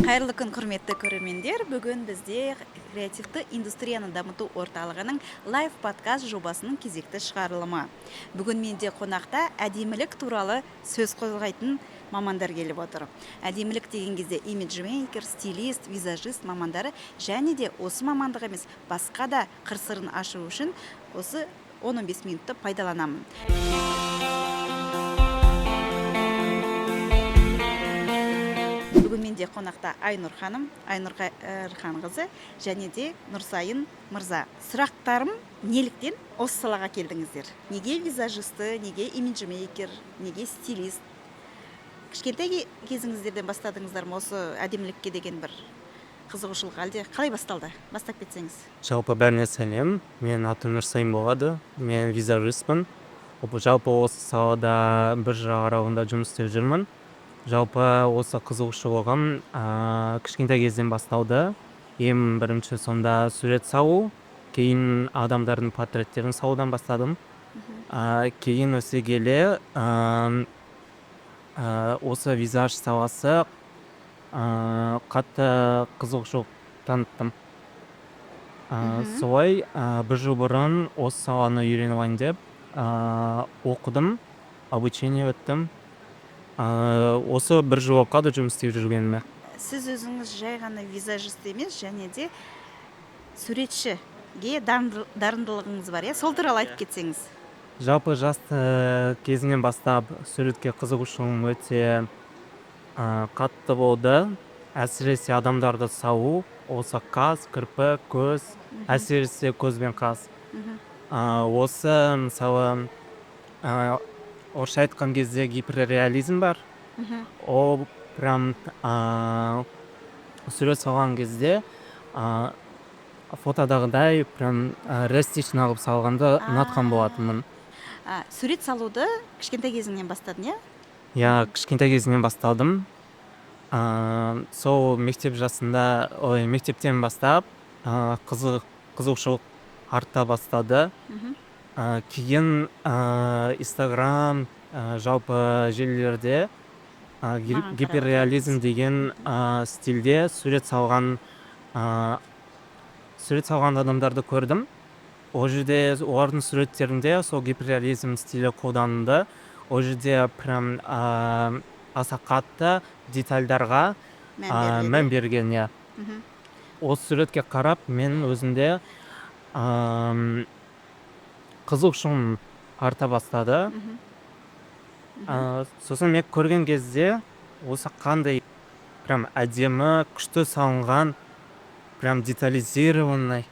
Қайырлы күн, құрметті көрермендер. Бүгін бізде креативті индустрияны дамыту орталығының лайв подкаст жобасының кезекті шығарылымы. Бүгін менде қонақта әдемілік туралы сөз қозғайтын мамандар келіп отыр. Әдемілік деген кезде имиджмейкер, стилист, визажист мамандары және де осы мамандық емес, басқа да қыр-сырын ашу үшін осы 10-15 минутты пайдаланамын. Бүгін менде қонақта Айнұр ханым, Айнұр қызы және де Нұрсайын мырза. Сұрақтарым неліктен осы салаға келдіңіздер? Неге визажисті, неге имиджмейкер, неге стилист? Кішкентай кезіңіздерден бастадыңыздар ма осы әдемілікке деген бір қызығушылық, әлде қалай басталды? Бастап кетсеңіз. Жалпы бәріне сәлем. Мен атым Нұрсайын болады. Мен визажистпін. Жалпы осы салада бір жыл аралығында жұмыс істеп жүрмін. Жалпы осы қызығушылығым кішкентай кезден басталды. Ең бірінші сонда сурет салу, кейін адамдардың портреттерін салудан бастадым. Кейін өсе келе осы визаж саласы қатты қызығушылық таныттым. Солай бір жыл бұрын осы саланы үйреніп алайын деп оқыдым, обучение өттім. Осы бір жыл оқады жұмыс істеп жүргеніме. Сіз өзіңіз жай ғана визажист емес, және де суретшіге дарындылығыңыз бар, сол туралы айтып кетсеңіз. Жалпы жас кезінен бастап суретке қызығушылығым өте қатты болды. Әсіресе адамдарды салу, осы қас, кірпік, көз, әсіресе көз бен қас. Осы мысалы орысша айтқан кезде гиперреализм бар. Ол прям сурет салған кезде фотодағыдай прям реалистично алып салғанды ұнатқан болатынмын. Сурет салуды кішкентай кезіңнен бастадың, иә? Кішкентай кезімнен бастадым. Сол мектеп жасында, мектептен бастап қызығушылық арта бастады. Кейін Instagram, жалпы желілерде гиперреализм деген стильде сурет салған адамдарды көрдім. Ол жерде олардың суреттерінде сол гиперреализм стилі қолданылды. Ол жерде прям аса қатты детальдарға мән берген. Осы суретке қарап мен өзімде қызығушылығым арта бастады. Сосын мен көрген кезде осы қандай прям әдемі, күшті салынған, прям детализированный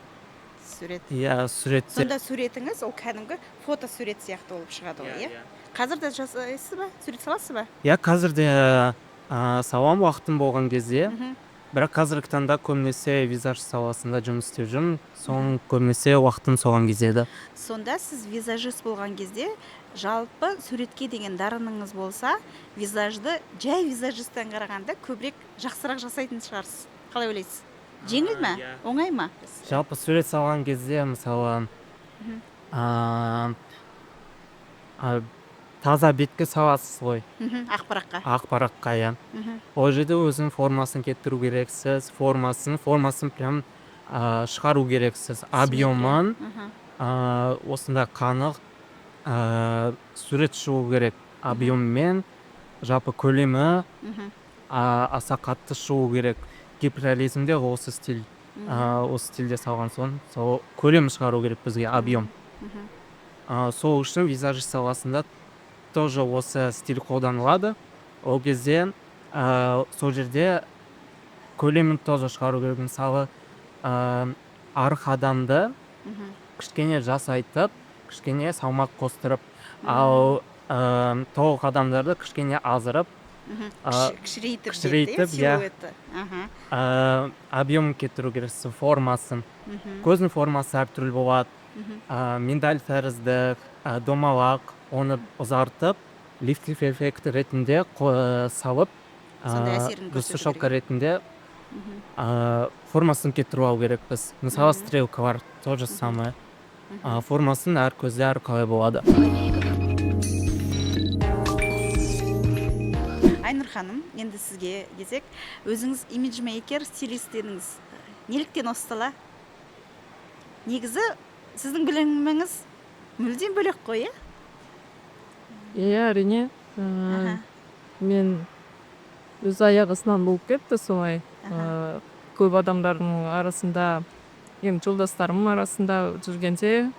сурет. Суреттер. Сонда суретіңіз ол кәдімгі фото сурет сияқты болып шығады ғой, Қазір де жасайсыз ба? Сурет саласыз ба? Қазір де салам уақытым болған кезде. Бірақ қазіргі таңда көбінесе визаж саласында жұмыс істеп жүрмін. Соң көбінесе уақытым соған кезеді. Сонда сіз визажист болған кезде жалпы суретке деген дарыныңыз болса, визажды жай визажисттен қарағанда көбірек жақсырақ жасайтын шығарсыз. Қалай ойлайсыз? Жеңіл ме? Оңай ма? Жалпы сурет салған кезде мысалы таза бетке саласыз ғой. Ақпараққа, Ол жерде өзінің формасын кетіру керексіз, формасын прям шығару керексіз. Объемын осында қанық сурет шығу керек. Объеммен жалпы көлемі аса қатты шығу керек. Гиперреализмде осы стильде салған соң, сол көлем шығару керек бізге, объем. Сол үшін визажист саласында тоже осы стиль қолданылады. Ол кезде сол жерде көлемін тоже шығару керек. Мысалы арық адамды кішкене жасайтып, кішкене салмақ қостырып, ал толық адамдарды кішкене азырып, кішірейтіп, объем кетіру керек, формасын. Көздің формасы әртүрлі болады. Медаль тәрізді, домалақ, оны ұзартып, лифтинг эффект ретінде салып, дұрыс шапка ретінде формасын кетіру алу керекпіз. Мысалы стрелка бар, то же самое. Формасын әр көзде әр қалай болады. Айнұр ханым, енді сізге кезек, өзіңіз имиджмейкер, стилист дедіңіз. Неліктен осы сала? Негізі сіздің біліміңіз мүлдем бөлек қой, Иә, әрине. Аха. Мен өз аяқ астынан болып кетті солай. Аха. Көп адамдардың арасында, енді жолдастарым арасында жүргенде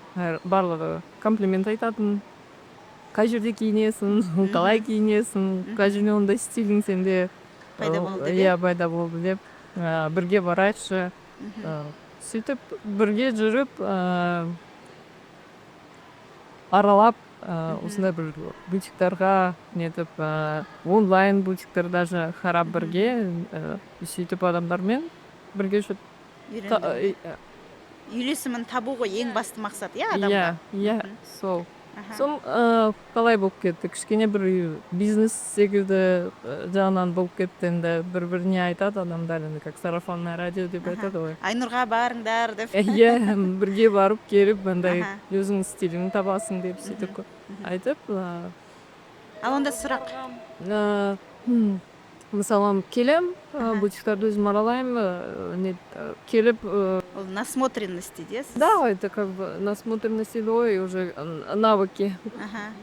барлығы комплимент айтатын. Қай жерде киінесің, қалай киінесің, қай жерде ондай стилің сенде Пайда болды деп, иә, пайда болды деп. Бірге барайықшы. Сөйтіп бірге жүріп, аралап, осындай бір бутиктарға нетіп, онлайн бутиктер даже қарап бірге, сөйтіп адамдармен бірге жүріп. үйренді. Үйлесімін табу ғой ең басты мақсат, адамда? Иә, сол. Аха. Сол қалай болып кетті, кішкене бір бизнес секілді жағынан болып кетті, енді бір-біріне айтады адамдар, енді как сарафанное радио деп айтады ғой. Айнұрға барыңдар деп. Иә, бірге барып келіп, андай Аха. өзің стилін табасың деп сөйтіп айтып. Ал онда сұрақ. Мысалы, келем, бутиктарды өзім аралаймын, келіп, Ол насмотренность дейсіз? да, это как бы насмотренности, ой, уже навыки. Аха.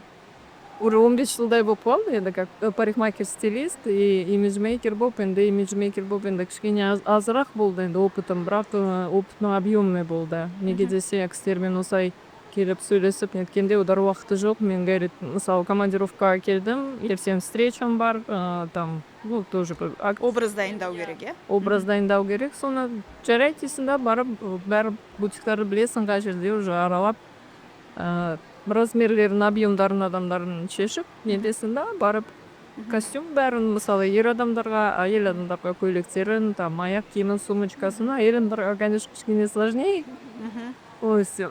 Уже 15 жылдай болып қалды, енді как парикмахер-стилист и имиджмейкер болып, енді имиджмейкер болып, енді кішкене азырақ болды, енді опытым, бірақ опытның объемный болды. Неге десе, кісілермен осылай келіп сөйлесіп неткенде одар уақыты жоқ. Мен говорит, мысалы, командировкаға келдім, ертең встречам бар, там, ну, тоже Образ дайындау керек, образ дайындау керек. Соны жарайтесің да, барып, бәрі бутиктарды білесің, қай жерде уже аралап, размерлерін, объемдарын адамдарын шешіп, недесің да, барып костюм бәрін, мысалы, ер адамдарға, әйел адамдарға көйлектерін, там, аяқ киімін, сумочкасын, әйел адамдарға, конечно, кішкене сложнее. Ой, все.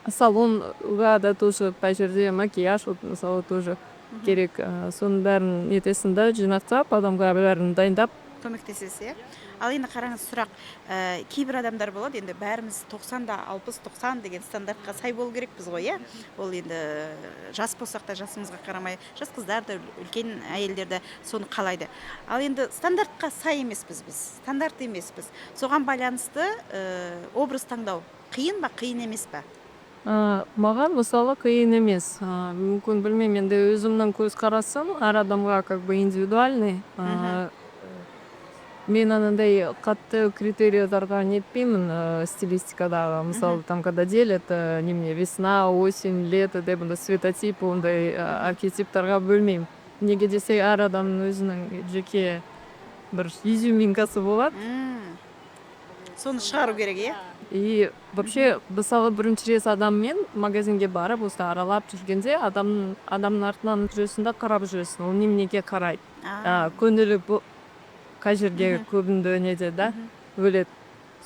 Салонға да тоже қай жерде макияж, вот, мысалы, тоже керек. Соның бәрін нетесің да, жинақтап, адамға бәрін дайындап. Көмектесесіз, Ал енді қараңыз сұрақ, кейбір адамдар болады, енді бәріміз 90-да 60-90 деген стандартқа сай болу керекпіз ғой, Ол енді жас болсақ та жасымызға қарамай, жас қыздар да, үлкен әйелдер де соны қалайды. Ал енді стандартқа сай емеспіз біз, стандарт емеспіз. Соған байланысты образ таңдау қиын ба, қиын емес па? Маған мысалы қиын емес. Мүмкін білмеймін, енді өзімнің көзқарасым әр адамға как бы индивидуальный. Мен анандай қатты критерияларға нетпеймін стилистикадағы. Мысалы, там, когда делят немене весна, осень, лето деп светотип, ондай архетиптарға бөлмеймін. Неге десе, әр адамның өзінің жеке бір изюминкасы болады. Соны шығару керек, И вообще, мысалы, бірінші рет адаммен магазинге барып, осы аралап жүргенде, адамның артынан жүресің да қарап жүресің, ол неменеге қарайды. Көңілі қай жерге көбінді неде, да, өледі.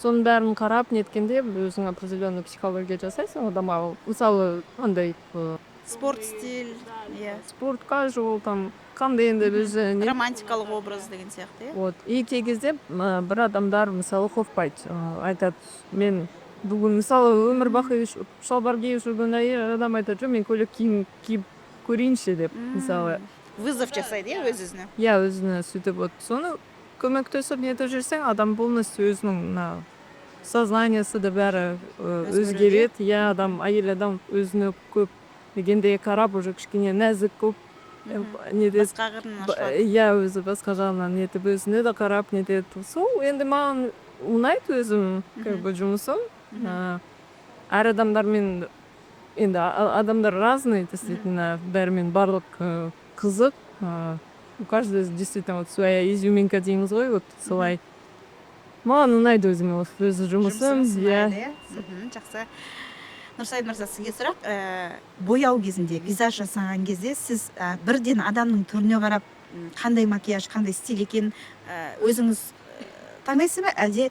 Соның бәрін қарап неткенде, өзің определенный психология жасайсың адамға. Мысалы, андай спорт стиль, спорт кажуал, там, қандай енді өзі романтикалық образ деген сияқты, Вот. И кей кезде бір адамдар мысалы қорықпайды, айтады, мен бүгін мысалы өмір бақи шалбар киіп жүрген әйел адам айтады, жоқ, мен көйлек киіп көрейінші деп, мысалы. Вызов жасайды, өз-өзіне. Иә, өзіне сөйтіп, вот соны көмектесіп нетіп жүрсең, адам полностью өзінің сознаниясы да бәрі өзгереді. Иә, әйел адам өзіне көп дегенде қарап, уже кішкене нәзік көп. Басқа қырынан ашылады. Иә, өзі басқа жағынан нетіп, өзіне де қарап нетеді. Сол енді маған ұнайды өзім жұмысым. Әр адамдармен, енді адамдар разный, действительно, бәрімен барлық қызық. У каждого действительно вот своя изюминка дейміз ғой, вот солай. Маған ұнайды өзіме өзі жұмысым. Жақсы. Нұрсайып мырза, сізге сұрақ, бояу кезінде, визаж жасаған кезде сіз бірден адамның түріне қарап, қандай макияж, қандай стиль екен өзіңіз таңдайсыз ба, әлде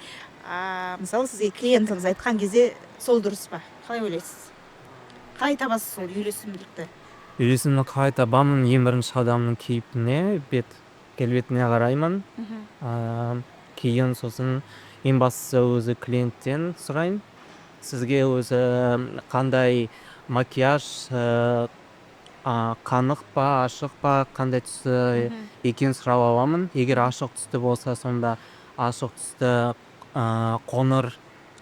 мысалы сізге клиентіңіз айтқан кезде сол дұрыс па? Қалай ойлайсыз? Қалай табасыз сол үйлесімділікті? Үйлесімді қалай табамын? Ең бірінші адамның кейпіне, келбетіне қараймын. Кейін сосын ең бастысы өзі клиенттен сұраймын. Сізге өзі қандай макияж қанық па ашық па қандай түсті екенін сұрап аламын. Егер ашық түсті болса сонда ашық түсті қоңыр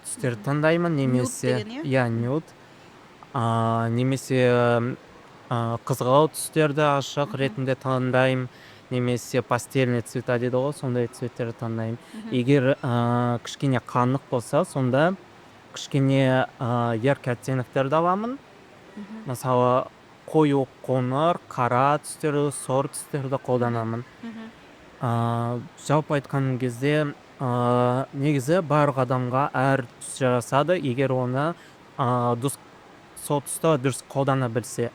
түстерді таңдаймын, немесе деген, иә? нюд, немесе қызғылт түстерді ашық ретінде таңдаймын, немесе пастельный цвета дейді ғой, сондай цветтерді таңдаймын. Егер кішкене қанық болса, сонда кішкене яркий оттеноктерді аламын. Мысалы қою қоңыр, қара түстерді, сор түстерді қолданамын. Жалпы айтқан кезде негізі барлық адамға әр түс жарасады, егер оны сол түсті дұрыс қолдана білсе.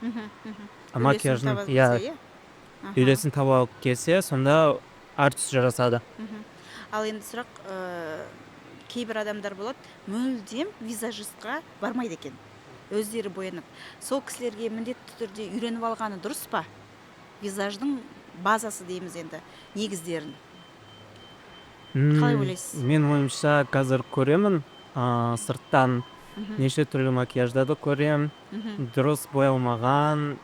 Макияждың үйлесін таба келсе, сонда әр түс жарасады. Ал енді сұрақ, кейбір адамдар болады, мүлдем визажистқа бармайды екен, өздері боянып. Сол кісілерге міндетті түрде үйреніп алғаны дұрыс па? Визаждың базасы дейміз енді, негіздерін. Қалай ойлайсыз? Мен ойымша қазір көремін, сырттан неше түрлі макияждарды көремін. Дұрыс боялмаған,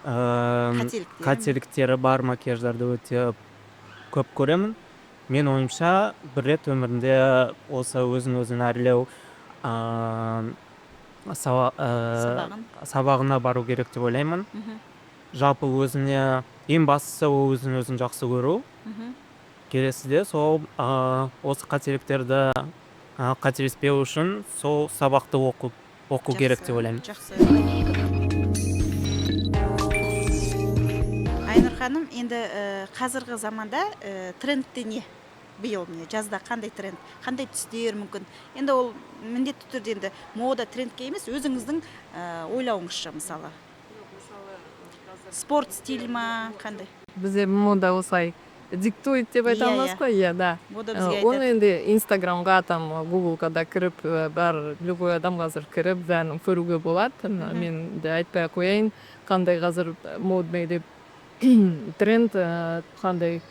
қателіктері бар макияждарды өте көп көремін. Мен ойымша бір рет өмірінде осы өзін әрлеу сабағына бару керек деп ойлаймын. Жалпы өзіне ең бастысы өзін жақсы көру. Келесіде сол осы қателіктерді қателеспеу үшін сол сабақты оқу керек деп ойлаймын. Жақсы. Айнұр ханым, енді қазіргі заманда трендте не? Биыл жазда қандай тренд, қандай түстер мүмкін? Енді ол міндетті түрде енді мода трендке емес, өзіңіздің ойлауыңызша мысалы. Спорт стиль ма, қандай? Бізде мода осылай диктует деп айтамыз ғой, иә, да. Мода бізге Оны айтады. енді Инстаграмға, там Гуглға да кіріп, бар любой адам қазір кіріп, бәрін көруге болады. Мен де айтпай қояйын, қандай қазір модный деп тренд, қандай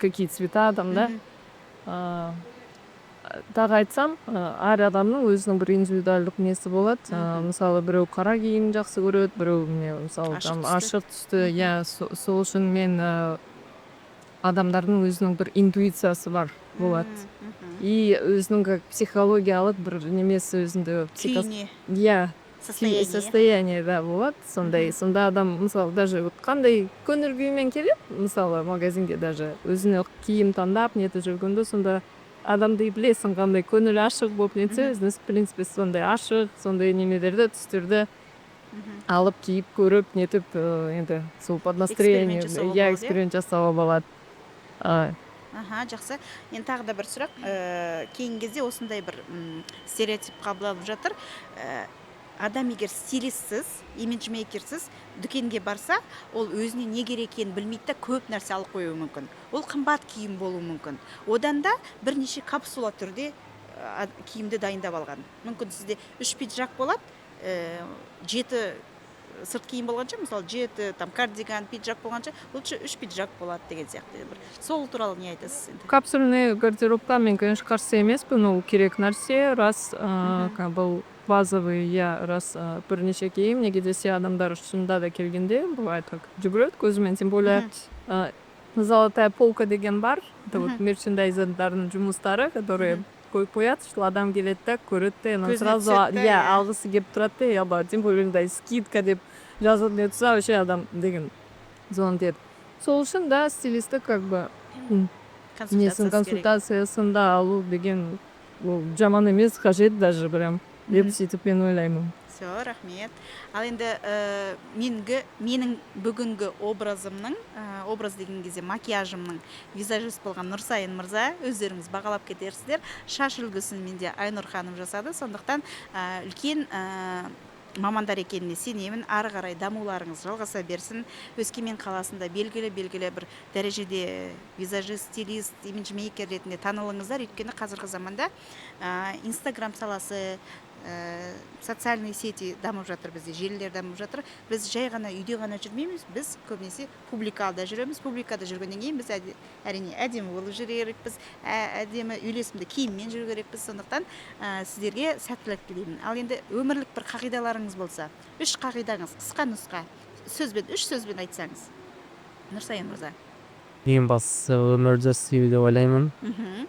какие цвета там, да. Тағы айтсам, әр адамның өзінің бір индивидуалдық несі болады. Мысалы, біреу қара киім жақсы көреді, біреу мысалы ашық түсті. Иә, сол үшін мен адамдардың өзінің бір интуициясы бар болады. И өзінің как психологиялық бір немесі өзінде Күйіне, иә, состояние. да болады. Сонда адам, мысалы, даже қандай көңіл күймен келеді, мысалы, магазинге даже өзіне киім таңдап нетіп жүргенде, сонда адамды білесің, қандай көңіл ашық болып нетсе, өзіңіз, в принципе, сондай ашық, сондай немелерді, түстерді алып киіп көріп нетіп, енді сол под настроение, эксперимент жасауға болады. Жақсы. Енді тағы да бір сұрақ, кейін кезде осындай бір стереотип қабылданып жатыр. Адам егер стилистсіз, имиджмейкерсіз дүкенге барса, ол өзіне не керек екенін білмейді да көп нәрсе алып қоюы мүмкін. Ол қымбат киім болуы мүмкін. Одан да бірнеше капсула түрде киімді дайындап алған. Мүмкін сізде 3 пиджак болады, 7 сырт киім болғанша, мысалы 7 кардиган, пиджак болғанша, лучше 3 пиджак болады деген сияқты. Сол туралы не айтасыз? Капсульный гардеробқа мен, конечно, қарсы емеспін, ол керек нәрсе, раз бұл базовый, раз бірнеше киім, неге десе адамдар шынында да келгенде, бывает так жүгіреді көзімен, тем более золотая полка деген бар, это вот мерчендайзердардың жұмыстары, которые қойып қояды, что адам келеді да, көреді, сразу алғысы келіп тұрады, да, тем более скидка деп жазылып не тұрса, вообще адам деген зон деді. Сол үшін, да, стилисті как бы консультациясында алу деген жаман емес, қажет даже прям деп сөйтіп мен ойлаймын. Все, рахмет. Ал енді менің бүгінгі образымның, образ деген кезде макияжымның визажист болған Нұрсайын мырза, өздеріңіз бағалап кетерсіздер. Шаш үлгісін менде Айнұр ханым жасады, сондықтан үлкен мамандар екеніне сенемін. Ары қарай дамуларыңыз жалғаса берсін. Өскемен қаласында белгілі бір дәрежеде визажист, стилист, имиджмейкер ретінде танылыңыздар. Өйткені қазіргі заманда Инстаграм саласы, социальный сети дамып жатыр, бізде желілер дамып жатыр. Біз жай ғана үйде ғана жүрмейміз, біз көбінесе публикада жүреміз. Публикада жүргеннен кейін біз әрине әдемі болып жүру керекпіз, әдемі үйлесімді киіммен жүру керекпіз. Сондықтан сіздерге сәттілік тілеймін. Ал енді өмірлік бір қағидаларыңыз болса, 3 қағидаңыз, қысқа нұсқа, сөзбен, үш сөзбен айтсаңыз. Нұрсайын мырза. Ең бастысы өмірді сүю деп ойлаймын. Мгм.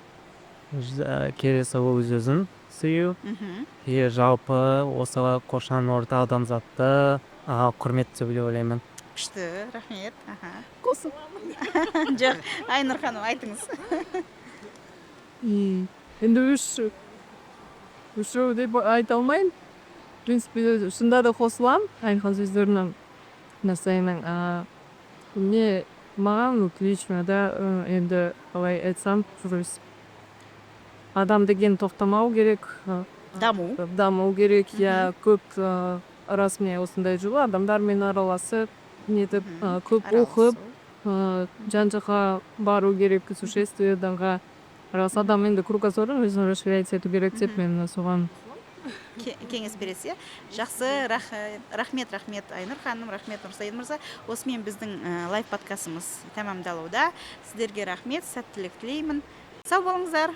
Келесі өз өзін сүю. Мгм. Жалпы осы қоршаған орта адамзатты құрметтеу деп ойлаймын. Күшті, рахмет. Аха. Қосыламын. Жоқ, Айнұр ханым айтыңыз. Енді үшеу деп айта алмайын. В принципе, шында да қосыламын. Айтқан сөздеріне Нұрсайынның. Маған лично да енді қалай айтсам, адам деген тоқтамау керек. Даму керек. Я көп расымен осындай жылы адамдармен араласып, нетіп, көп оқып, жан-жаққа бару керек, сушествиеданға. Раз адам енді кругозорын өзін расширять ету керек деп мен соған кеңес бересіз. Жақсы, рахмет Айнұр ханым, рахмет Нұрсайын мырза. Осымен біздің лайв подкастымыз тәмамдалуда. Сіздерге рахмет, сәттілік тілеймін. Сау болыңыздар.